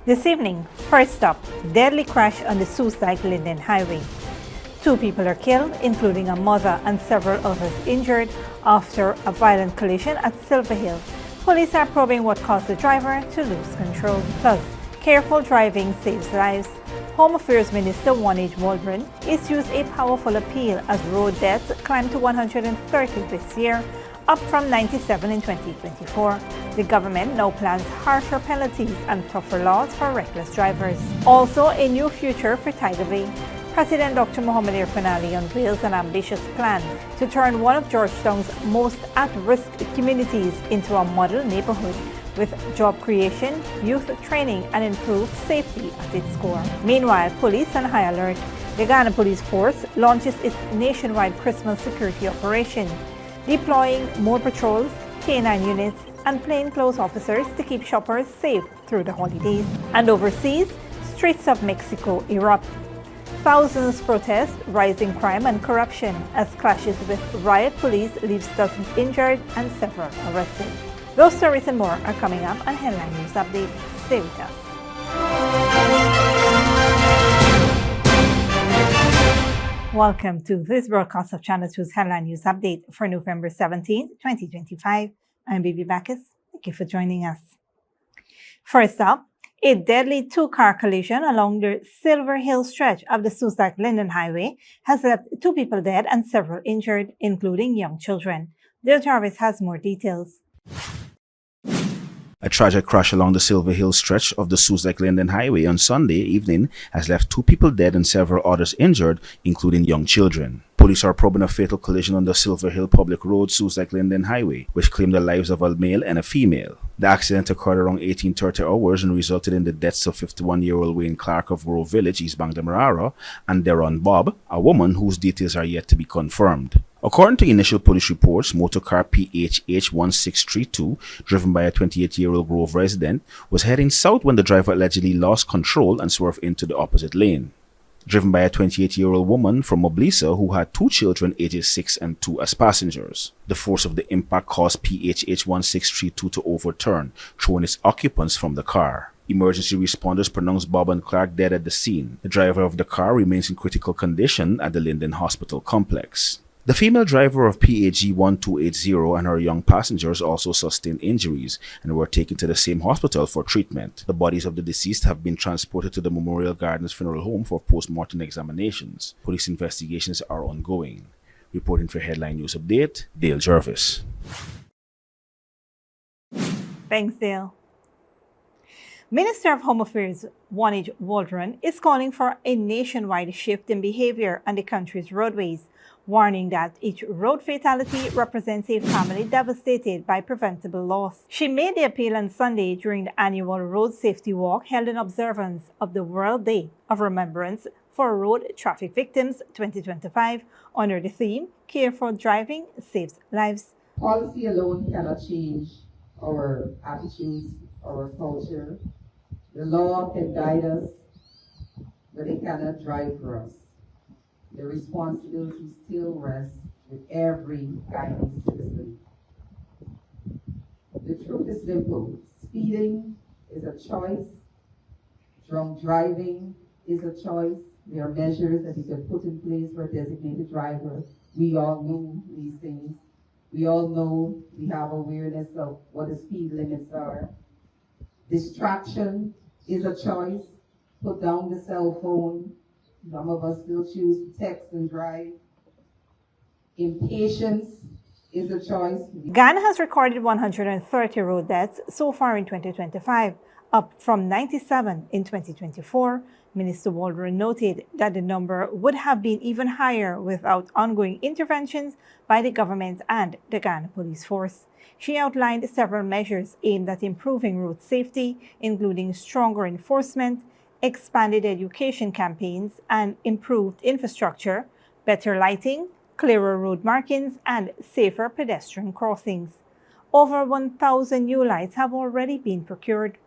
This evening, first up, deadly crash on the Soesdyke Linden Highway. 2 people are killed, including a mother and several others injured after a violent collision at Silver Hill. Police are probing what caused the driver to lose control. Plus, careful driving saves lives. Home Affairs Minister Oneidge Walrond issues a powerful appeal as road deaths climb to 130 this year, up from 97 in 2024. The government now plans harsher penalties and tougher laws for reckless drivers. Also, a new future for Tiger Bay. President Dr Mohamed Irfaan Ali unveils an ambitious plan to turn one of Georgetown's most at-risk communities into a model neighbourhood, with job creation, youth training and improved safety at its core. Meanwhile, police on high alert. The Guyana Police Force launches its nationwide Christmas security operation, deploying more patrols, canine units and plainclothes officers to keep shoppers safe through the holidays. And overseas, streets of Mexico erupt. Thousands protest rising crime and corruption as clashes with riot police leaves dozens injured and several arrested. Those stories and more are coming up on Headline News Update. Stay with us. Welcome to this broadcast of Channel 2's Headline News Update for November 17, 2025. I'm Bibi Bacchus. Thank you for joining us. First up, a deadly 2-car collision along the Silver Hill stretch of the Soesdyke Linden Highway has left 2 people dead and several injured, including young children. Dale Jarvis has more details. A tragic crash along the Silver Hill stretch of the Soesdyke Linden Highway on Sunday evening has left 2 people dead and several others injured, including young children. Police are probing a fatal collision on the Silver Hill Public Road, Soesdyke Linden Highway, which claimed the lives of a male and a female. The accident occurred around 18:30 hours and resulted in the deaths of 51-year-old Wayne Clark of Grove Village, East Bangladesh, and Deron Bob, a woman whose details are yet to be confirmed. According to initial police reports, motorcar PHH1632, driven by a 28-year-old Grove resident, was heading south when the driver allegedly lost control and swerved into the opposite lane. Driven by a 28-year-old woman from Moblisa who had 2 children ages 6 and 2 as passengers. The force of the impact caused PHH1632 to overturn, throwing its occupants from the car. Emergency responders pronounced Bob and Clark dead at the scene. The driver of the car remains in critical condition at the Linden Hospital complex. The female driver of PAG 1280 and her young passengers also sustained injuries and were taken to the same hospital for treatment. The bodies of the deceased have been transported to the Memorial Gardens Funeral Home for post-mortem examinations. Police investigations are ongoing. Reporting for Headline News Update, Dale Jarvis. Thanks, Dale. Minister of Home Affairs Oneidge Walrond is calling for a nationwide shift in behavior on the country's roadways, warning that each road fatality represents a family devastated by preventable loss. She made the appeal on Sunday during the annual Road Safety Walk held in observance of the World Day of Remembrance for Road Traffic Victims 2025 under the theme, Careful Driving Saves Lives. Policy alone cannot change our attitudes, our culture. The law can guide us, but it cannot drive for us. The responsibility still rests with every guiding citizen. The truth is simple. Speeding is a choice. Drunk driving is a choice. There are measures that you can put in place for a designated driver. We all know these things. We all know we have awareness of what the speed limits are. Distraction is a choice. Put down the cell phone. Some of us still choose to text and drive. Impatience is a choice. Guyana has recorded 130 road deaths so far in 2025, up from 97 in 2024. Minister Walrond noted that the number would have been even higher without ongoing interventions by the government and the Guyana Police Force. She outlined several measures aimed at improving road safety, including stronger enforcement, expanded education campaigns and improved infrastructure, better lighting, clearer road markings, and safer pedestrian crossings. Over 1,000 new lights have already been procured.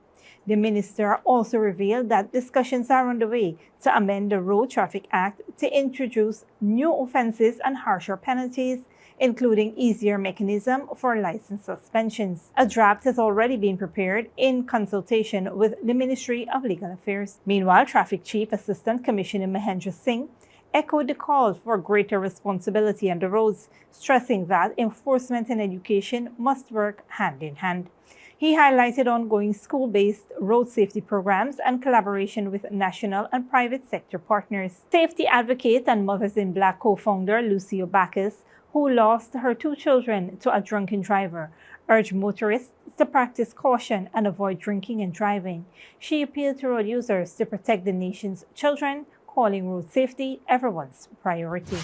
The minister also revealed that discussions are underway to amend the Road Traffic Act to introduce new offenses and harsher penalties, including easier mechanism for license suspensions. A draft has already been prepared in consultation with the Ministry of Legal Affairs. Meanwhile, Traffic Chief Assistant Commissioner Mahendra Singh echoed the call for greater responsibility on the roads, stressing that enforcement and education must work hand in hand. He highlighted ongoing school-based road safety programs and collaboration with national and private sector partners. Safety advocate and Mothers in Black co-founder Lucio Bacchus, who lost her 2 children to a drunken driver, urged motorists to practice caution and avoid drinking and driving. She appealed to road users to protect the nation's children, calling road safety everyone's priority.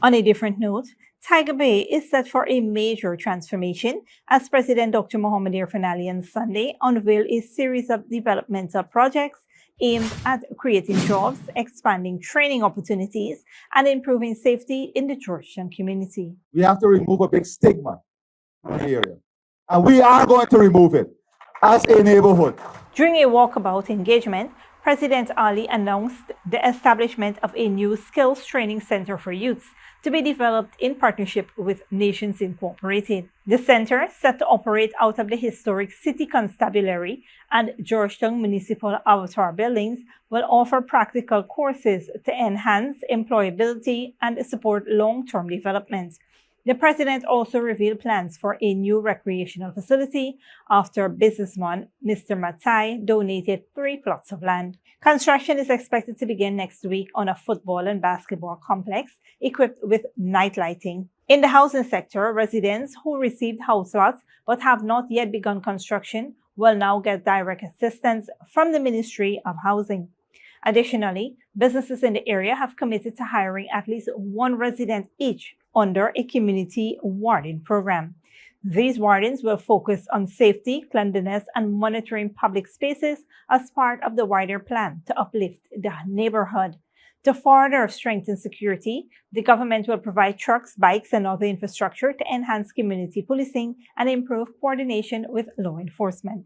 On a different note, Tiger Bay is set for a major transformation as President Dr Mohamed Irfaan Ali on Sunday unveiled a series of developmental projects aimed at creating jobs, expanding training opportunities, and improving safety in the Georgetown community. We have to remove a big stigma in the area, and we are going to remove it as a neighborhood. During a walkabout engagement, President Ali announced the establishment of a new skills training center for youths to be developed in partnership with Nations Incorporated. The center, set to operate out of the historic City Constabulary and Georgetown Municipal Avatar buildings, will offer practical courses to enhance employability and support long-term development. The president also revealed plans for a new recreational facility after businessman Mr. Matai donated 3 plots of land. Construction is expected to begin next week on a football and basketball complex equipped with night lighting. In the housing sector, residents who received house lots but have not yet begun construction will now get direct assistance from the Ministry of Housing. Additionally, businesses in the area have committed to hiring at least 1 resident each under a community warden program. These wardens will focus on safety, cleanliness, and monitoring public spaces as part of the wider plan to uplift the neighborhood. To further strengthen security, the government will provide trucks, bikes, and other infrastructure to enhance community policing and improve coordination with law enforcement.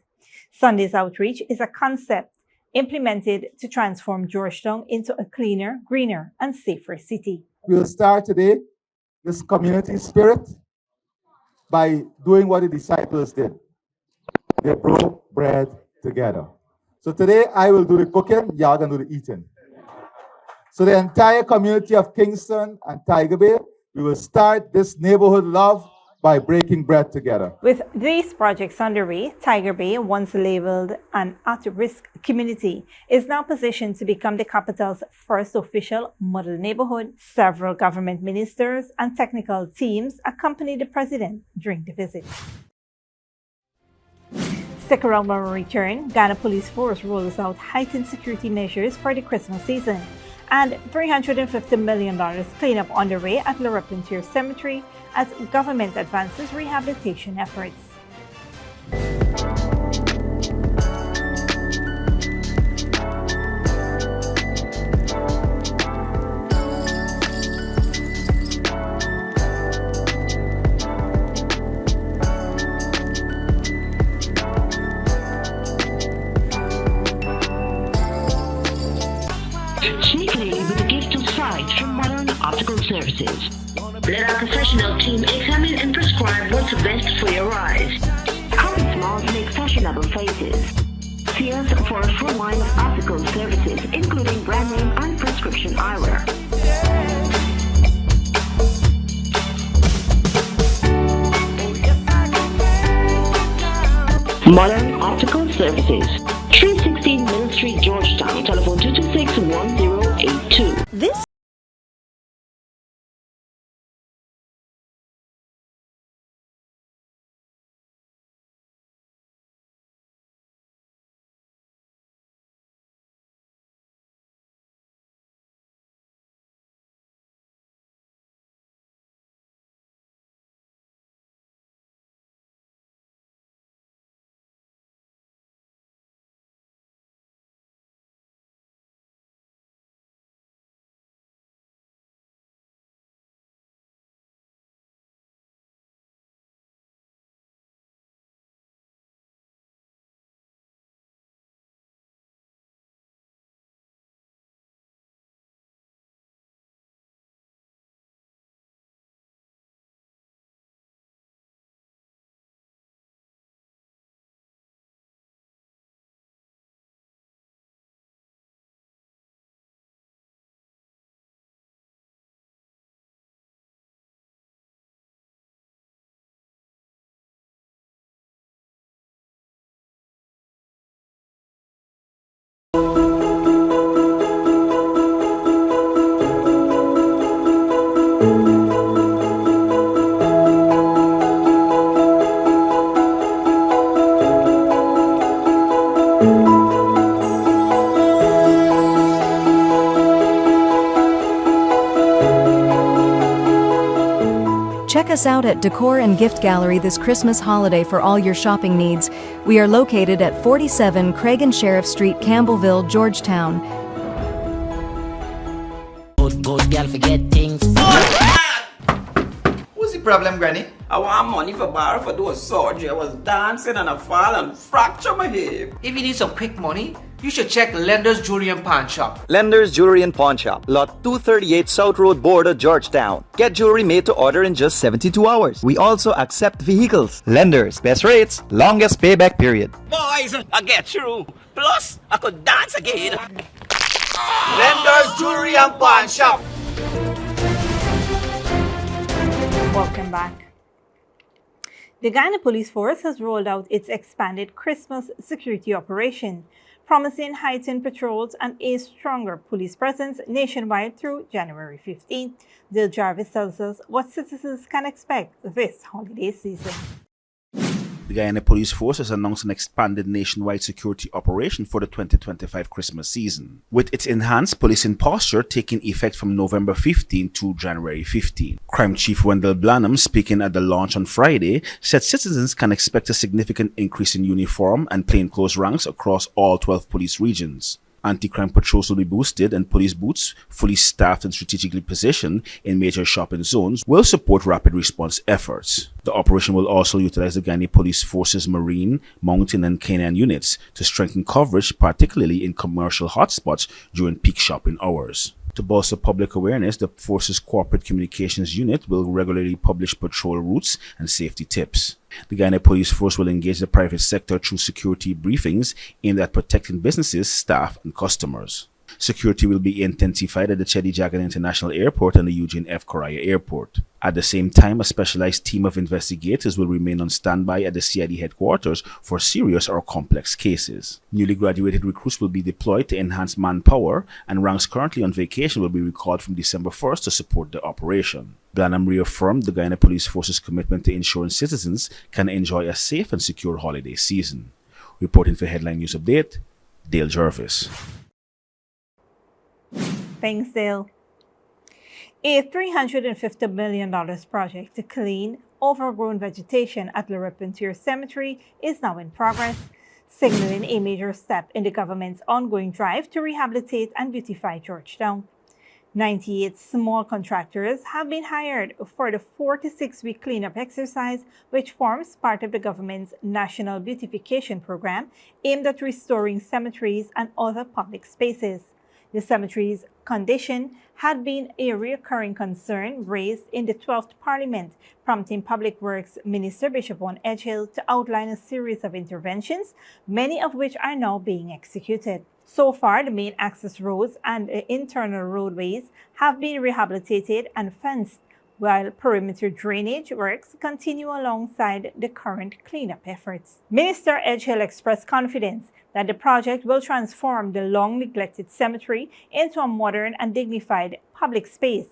Sunday's outreach is a concept implemented to transform Georgetown into a cleaner, greener, and safer city. We'll start today this community spirit by doing what the disciples did. They broke bread together. So today I will do the cooking, y'all gonna do the eating. So the entire community of Kingston and Tiger Bay, we will start this neighborhood love by breaking bread together. With these projects underway, Tiger Bay, once labeled an at-risk community, is now positioned to become the capital's first official model neighborhood. Several government ministers and technical teams accompanied the president during the visit. Stick around when we return. Guyana Police Force rolls out heightened security measures for the Christmas season, and $350 million cleanup underway at La Replantier Cemetery as government advances rehabilitation efforts. Sneakily with a gift of sight from Modern Optical Services. Let our professional team examine and prescribe what's best for your eyes. Common smiles make fashionable faces. See us for a full line of optical services, including brand name and prescription eyewear. Modern Optical Services, 316 Middle Street, Georgetown. Telephone 226-1082. This us out at Decor and Gift Gallery this Christmas holiday for all your shopping needs. We are located at 47 Craig and Sheriff Street, Campbellville, Georgetown. Good girl forget things. What's the problem, Granny? I want money for borrow for those surgery. I was dancing and I fall and fracture my hip. If you need some quick money, you should check Lender's Jewelry and Pawn Shop. Lender's Jewelry and Pawn Shop, Lot 238 South Road Border, Georgetown. Get jewelry made to order in just 72 hours. We also accept vehicles. Lender's, best rates, longest payback period. Boys, I get through. Plus, I could dance again. Lender's Jewelry and Pawn Shop. Welcome back. The Guyana Police Force has rolled out its expanded Christmas security operation, promising heightened patrols and a stronger police presence nationwide through January 15th. Dale Jarvis tells us what citizens can expect this holiday season. The Guyana Police Force has announced an expanded nationwide security operation for the 2025 Christmas season, with its enhanced policing posture taking effect from November 15 to January 15. Crime Chief Wendell Blanham, speaking at the launch on Friday, said citizens can expect a significant increase in uniform and plainclothes ranks across all 12 police regions. Anti-crime patrols will be boosted, and police booths, fully staffed and strategically positioned in major shopping zones, will support rapid response efforts. The operation will also utilize the Guyana Police Force's marine, mountain, and canine units to strengthen coverage, particularly in commercial hotspots during peak shopping hours. To bolster public awareness, the Force's Corporate Communications Unit will regularly publish patrol routes and safety tips. The Guyana Police Force will engage the private sector through security briefings aimed at protecting businesses, staff, and customers. Security will be intensified at the Chedi Jagan International Airport and the Eugene F. Correa Airport. At the same time, a specialized team of investigators will remain on standby at the CID headquarters for serious or complex cases. Newly graduated recruits will be deployed to enhance manpower, and ranks currently on vacation will be recalled from December 1st to support the operation. Blanham reaffirmed the Guyana Police Force's commitment to ensuring citizens can enjoy a safe and secure holiday season. Reporting for Headline News Update, Dale Jarvis. Thanks, Dale. A $350 million project to clean overgrown vegetation at Le Repentir Cemetery is now in progress, signaling a major step in the government's ongoing drive to rehabilitate and beautify Georgetown. 98 small contractors have been hired for the 4 to 6 week cleanup exercise, which forms part of the government's National Beautification Program aimed at restoring cemeteries and other public spaces. The cemetery's condition had been a recurring concern raised in the 12th Parliament, prompting Public Works Minister Bishop Oneidge to outline a series of interventions, many of which are now being executed. So far, the main access roads and the internal roadways have been rehabilitated and fenced, while perimeter drainage works continue alongside the current cleanup efforts. Minister Edgehill expressed confidence that the project will transform the long-neglected cemetery into a modern and dignified public space,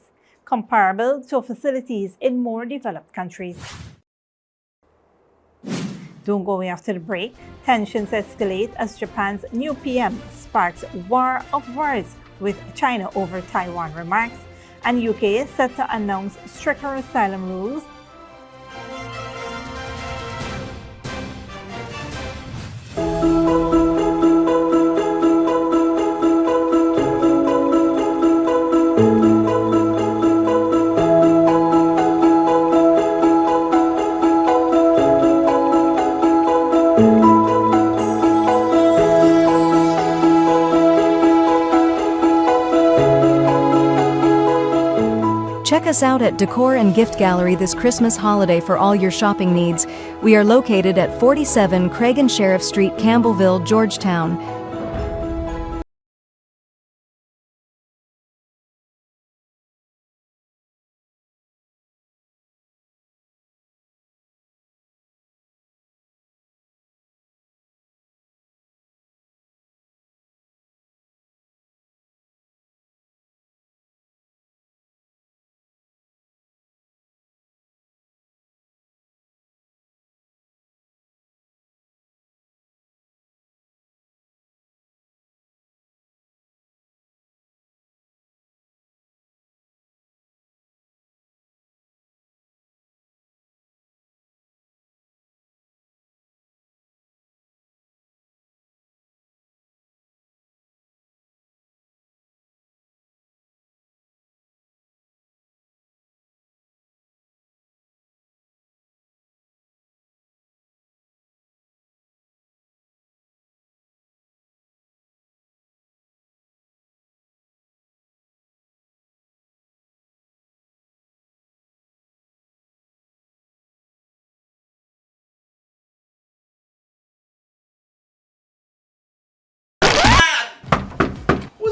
comparable to facilities in more developed countries. Don't go away after the break. Tensions escalate as Japan's new PM sparks war of words with China over Taiwan remarks, and UK is set to announce stricter asylum rules. Check us out at Decor and Gift Gallery this Christmas holiday for all your shopping needs. We are located at 47 Craig and Sheriff Street, Campbellville, Georgetown.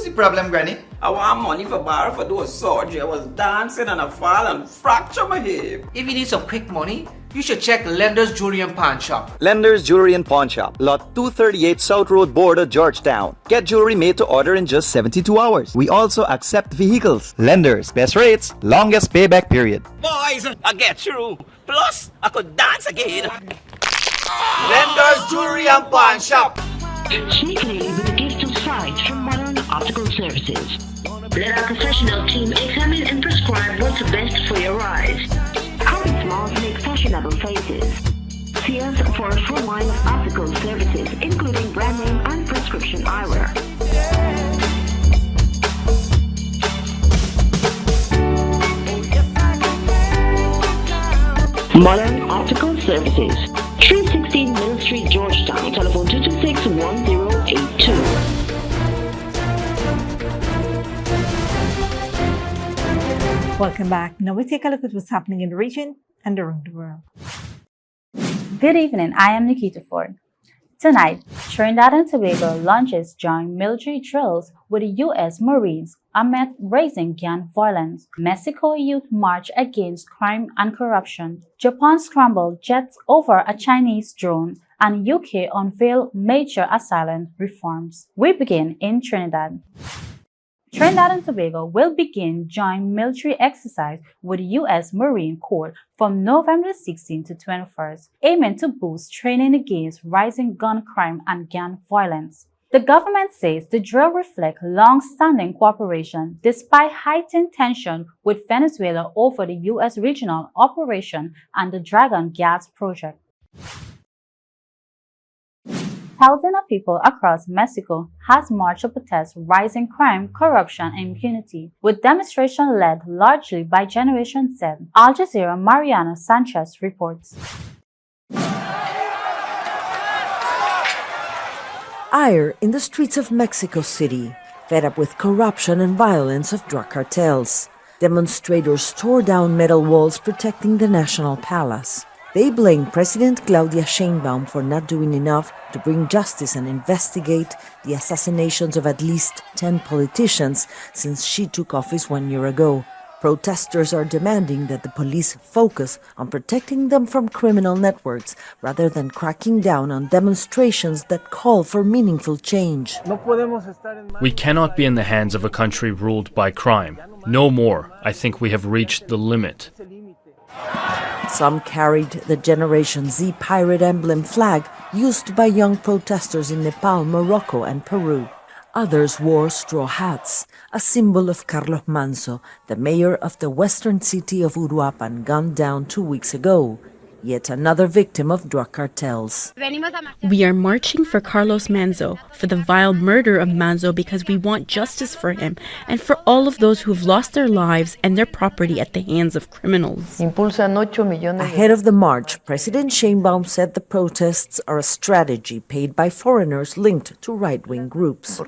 What's the problem, Granny? I want money for borrow for do a surgery. I was dancing and I fall and fracture my hip. If you need some quick money, you should check Lender's Jewelry and Pawn Shop. Lender's Jewelry and Pawn Shop, lot 238 South Road border, Georgetown. Get jewelry made to order in just 72 hours. We also accept vehicles. Lender's, best rates, longest payback period. Boys, I get through. Plus, I could dance again. Lender's Jewelry and Pawn Shop. Sneakily with a gift of sight from Modern Optical Services. Let our professional team examine and prescribe what's best for your eyes. Common smiles make fashionable faces. See us for a full line of optical services, including brand name and prescription eyewear. Modern Optical Services, 316 Middle Street, Georgetown. Telephone 226-1082. Welcome back. Now we take a look at what's happening in the region and around the world. Good evening, I am Nikita Ford. Tonight, Trinidad and Tobago launches joint military drills with the U.S. Marines amid rising gang violence. Mexico youth march against crime and corruption. Japan scrambled jets over a Chinese drone, and UK unveil major asylum reforms. We begin in Trinidad. Trinidad and Tobago will begin joint military exercise with the U.S. Marine Corps from November 16 to 21st, aiming to boost training against rising gun crime and gang violence. The government says the drill reflects long-standing cooperation despite heightened tension with Venezuela over the U.S. regional operation and the Dragon Gas project. Thousands of people across Mexico has marched to protest rising crime, corruption, and impunity, with demonstrations led largely by Generation Z. Al Jazeera Mariana Sanchez reports. Ire in the streets of Mexico City, fed up with corruption and violence of drug cartels. Demonstrators tore down metal walls protecting the National Palace. They blame President Claudia Sheinbaum for not doing enough to bring justice and investigate the assassinations of at least 10 politicians since she took office 1 year ago. Protesters are demanding that the police focus on protecting them from criminal networks rather than cracking down on demonstrations that call for meaningful change. We cannot be in the hands of a country ruled by crime. No more. I think we have reached the limit. Some carried the Generation Z pirate emblem flag used by young protesters in Nepal, Morocco, and Peru. Others wore straw hats, a symbol of Carlos Manso, the mayor of the western city of Uruapan, gunned down 2 weeks ago. Yet another victim of drug cartels. We are marching for Carlos Manzo, for the vile murder of Manzo, because we want justice for him and for all of those who have lost their lives and their property at the hands of criminals. Ahead of the march, President Sheinbaum said the protests are a strategy paid by foreigners linked to right-wing groups.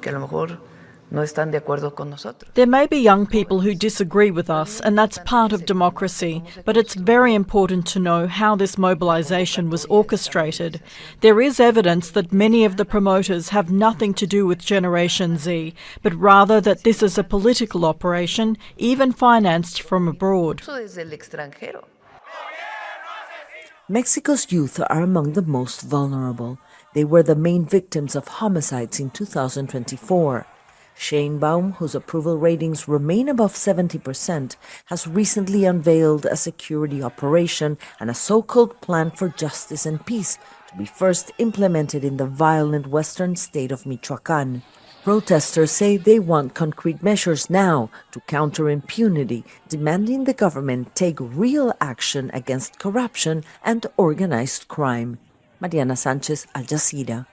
There may be young people who disagree with us, and that's part of democracy, but it's very important to know how this mobilization was orchestrated. There is evidence that many of the promoters have nothing to do with Generation Z, but rather that this is a political operation, even financed from abroad. Mexico's youth are among the most vulnerable. They were the main victims of homicides in 2024. Sheinbaum, whose approval ratings remain above 70%, has recently unveiled a security operation and a so-called plan for justice and peace to be first implemented in the violent western state of Michoacán. Protesters say they want concrete measures now to counter impunity, demanding the government take real action against corruption and organized crime. Mariana Sanchez, Al Jazeera.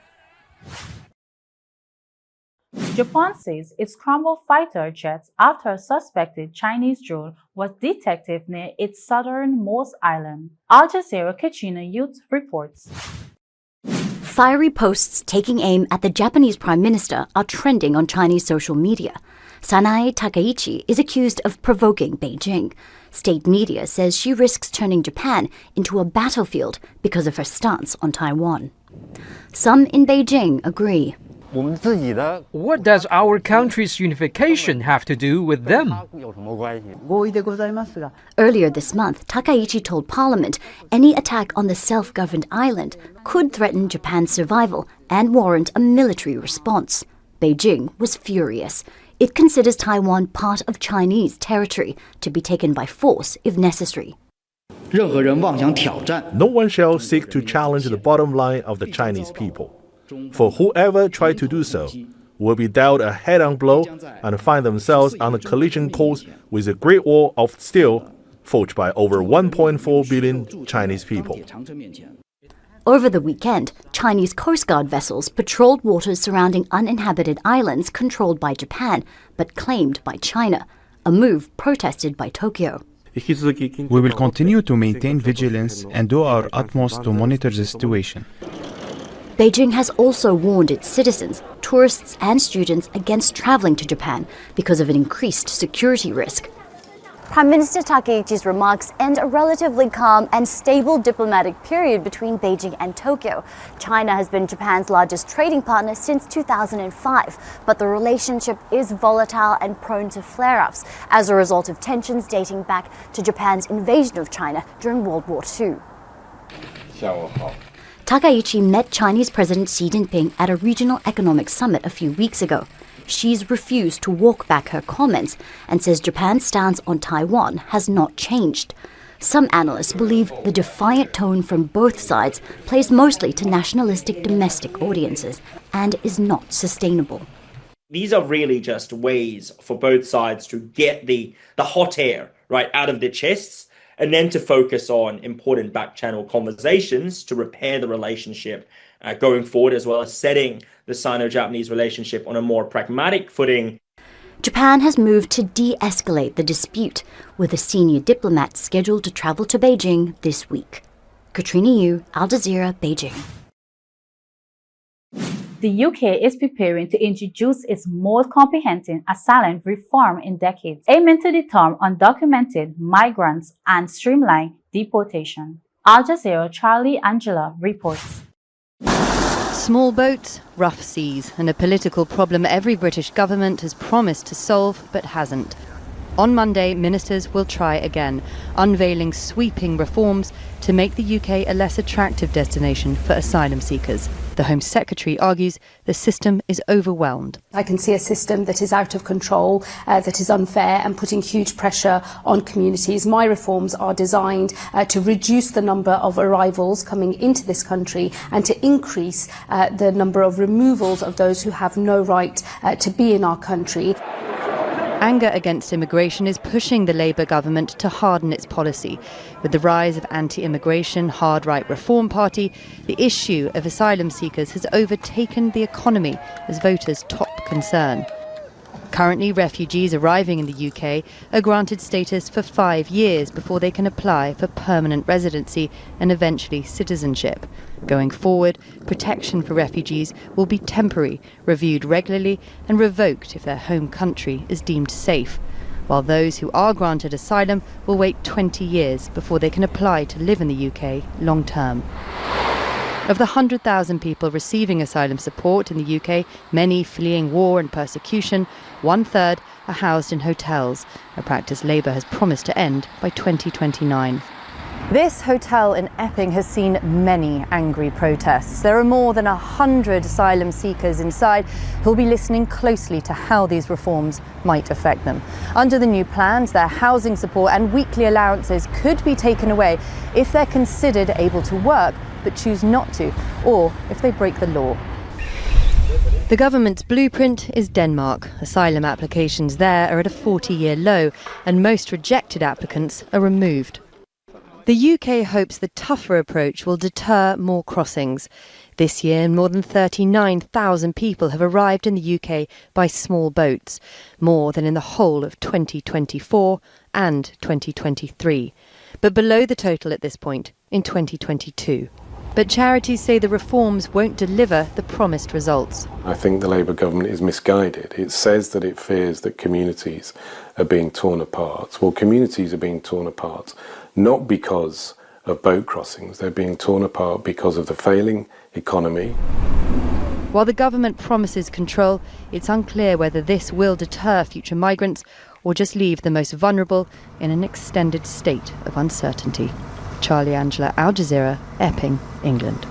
Japan says it scrambled fighter jets after a suspected Chinese drone was detected near its southernmost island. Al Jazeera Kachina Youth reports. Fiery posts taking aim at the Japanese Prime Minister are trending on Chinese social media. Sanae Takaichi is accused of provoking Beijing. State media says she risks turning Japan into a battlefield because of her stance on Taiwan. Some in Beijing agree. What does our country's unification have to do with them? Earlier this month, Takaichi told Parliament any attack on the self-governed island could threaten Japan's survival and warrant a military response. Beijing was furious. It considers Taiwan part of Chinese territory to be taken by force if necessary. No one shall seek to challenge the bottom line of the Chinese people. For whoever tried to do so will be dealt a head-on blow and find themselves on a collision course with a Great Wall of Steel forged by over 1.4 billion Chinese people. Over the weekend, Chinese Coast Guard vessels patrolled waters surrounding uninhabited islands controlled by Japan but claimed by China, a move protested by Tokyo. We will continue to maintain vigilance and do our utmost to monitor the situation. Beijing has also warned its citizens, tourists and students against traveling to Japan because of an increased security risk. Prime Minister Takaichi's remarks end a relatively calm and stable diplomatic period between Beijing and Tokyo. China has been Japan's largest trading partner since 2005, but the relationship is volatile and prone to flare-ups as a result of tensions dating back to Japan's invasion of China during World War II. Takaichi met Chinese President Xi Jinping at a regional economic summit a few weeks ago. Xi's refused to walk back her comments and says Japan's stance on Taiwan has not changed. Some analysts believe the defiant tone from both sides plays mostly to nationalistic domestic audiences and is not sustainable. These are really just ways for both sides to get the hot air right out of their chests and then to focus on important back-channel conversations to repair the relationship going forward, as well as setting the Sino-Japanese relationship on a more pragmatic footing. Japan has moved to de-escalate the dispute, with a senior diplomat scheduled to travel to Beijing this week. Katrina Yu, Al Jazeera, Beijing. The UK is preparing to introduce its most comprehensive asylum reform in decades, aiming to deter undocumented migrants and streamline deportation. Al Jazeera Charlie Angela reports. Small boats, rough seas, and a political problem every British government has promised to solve but hasn't. On Monday, ministers will try again, unveiling sweeping reforms to make the UK a less attractive destination for asylum seekers. The Home Secretary argues the system is overwhelmed. I can see a system that is out of control, that is unfair and putting huge pressure on communities. My reforms are designed to reduce the number of arrivals coming into this country and to increase the number of removals of those who have no right to be in our country. Anger against immigration is pushing the Labour government to harden its policy. With the rise of anti-immigration hard-right Reform Party, the issue of asylum seekers has overtaken the economy as voters' top concern. Currently, refugees arriving in the UK are granted status for 5 years before they can apply for permanent residency and eventually citizenship. Going forward, protection for refugees will be temporary, reviewed regularly and revoked if their home country is deemed safe, while those who are granted asylum will wait 20 years before they can apply to live in the UK long term. Of the 100,000 people receiving asylum support in the UK, many fleeing war and persecution, 1/3 are housed in hotels, a practice Labour has promised to end by 2029. This hotel in Epping has seen many angry protests. There are more than 100 asylum seekers inside who'll be listening closely to how these reforms might affect them. Under the new plans, their housing support and weekly allowances could be taken away if they're considered able to work but choose not to, or if they break the law. The government's blueprint is Denmark. Asylum applications there are at a 40-year low, and most rejected applicants are removed. The UK hopes the tougher approach will deter more crossings. This year, more than 39,000 people have arrived in the UK by small boats, more than in the whole of 2024 and 2023, but below the total at this point in 2022. But charities say the reforms won't deliver the promised results. I think the Labour government is misguided. It says that it fears that communities are being torn apart. Well, communities are being torn apart not because of boat crossings. They're being torn apart because of the failing economy, While the government promises control, it's unclear whether this will deter future migrants or just leave the most vulnerable in an extended state of uncertainty. Charlie Angela, Al Jazeera, Epping, England.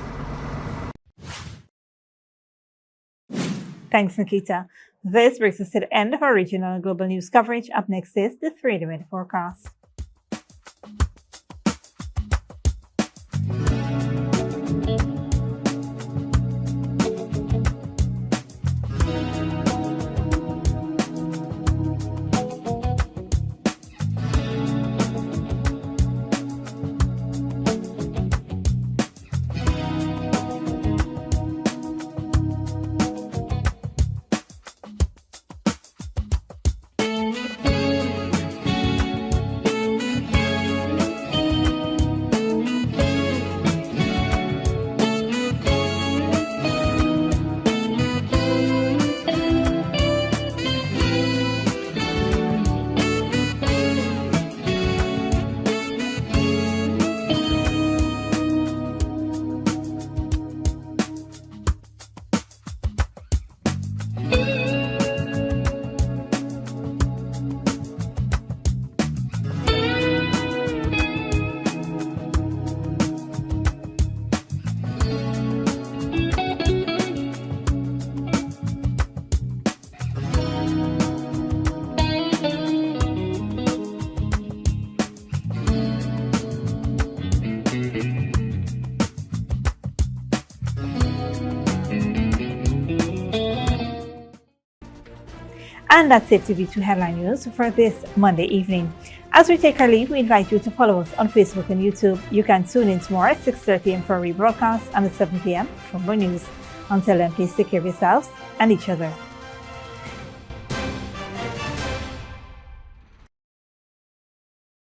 Thanks, Nikita. This brings us to the end of our regional and global news coverage. Up next is the 3-minute forecast. And that's it to be 2 headline news for this Monday evening. As we take our leave, we invite you to follow us on Facebook and YouTube. You can tune in tomorrow at 6:30 a.m. for a rebroadcast and at 7 p.m. for more news. Until then, please take care of yourselves and each other.